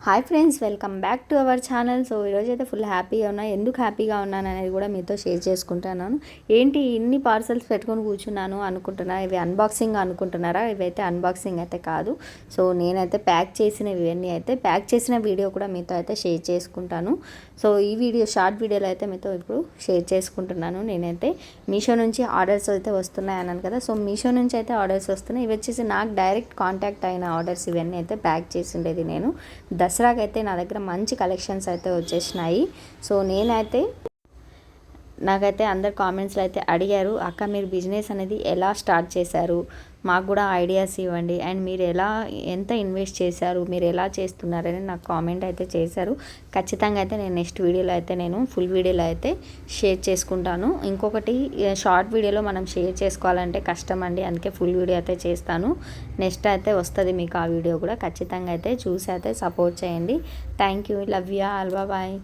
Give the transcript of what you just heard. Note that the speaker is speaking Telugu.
Hi friends, welcome back to our channel. So ఈరోజు అయితే ఫుల్ హ్యాపీగా ఉన్నా. ఎందుకు హ్యాపీగా ఉన్నాను అనేది కూడా మీతో షేర్ చేసుకుంటున్నాను. ఏంటి ఇన్ని పార్సల్స్ పెట్టుకొని కూర్చున్నాను అనుకుంటున్నా, ఇవి అన్బాక్సింగ్ అనుకుంటున్నారా? ఇవైతే అన్బాక్సింగ్ అయితే కాదు. సో నేనైతే ప్యాక్ చేసినవి ఇవన్నీ అయితే ప్యాక్ చేసిన వీడియో కూడా మీతో అయితే షేర్ చేసుకుంటాను. సో ఈ వీడియో షార్ట్ వీడియోలో అయితే మీతో ఇప్పుడు షేర్ చేసుకుంటున్నాను. నేనైతే మీషో నుంచి ఆర్డర్స్ అయితే వస్తున్నాయి అన్నాను కదా. సో మీషో నుంచి అయితే ఆర్డర్స్ వస్తున్నాయి. ఇవి వచ్చేసి నాకు డైరెక్ట్ కాంటాక్ట్ అయిన ఆర్డర్స్. ఇవన్నీ అయితే ప్యాక్ చేసి ఉండేది నేను. దసరాకి అయితే నా దగ్గర మంచి కలెక్షన్స్ అయితే వచ్చేసినాయి. సో నాకైతే అందరు కామెంట్స్లో అయితే అడిగారు, అక్క మీరు బిజినెస్ అనేది ఎలా స్టార్ట్ చేశారు, మాకు కూడా ఐడియాస్ ఇవ్వండి, అండ్ మీరు ఎంత ఇన్వెస్ట్ చేశారు, మీరు ఎలా చేస్తున్నారని నాకు కామెంట్ అయితే చేశారు. ఖచ్చితంగా అయితే నేను నెక్స్ట్ వీడియోలో అయితే నేను ఫుల్ వీడియోలో అయితే షేర్ చేసుకుంటాను. ఇంకొకటి, షార్ట్ వీడియోలో మనం షేర్ చేసుకోవాలంటే కష్టం అండి, అందుకే ఫుల్ వీడియో అయితే చేస్తాను. నెక్స్ట్ అయితే వస్తుంది మీకు ఆ వీడియో కూడా. ఖచ్చితంగా అయితే చూసి అయితే సపోర్ట్ చేయండి. Thank you, love you all, bye.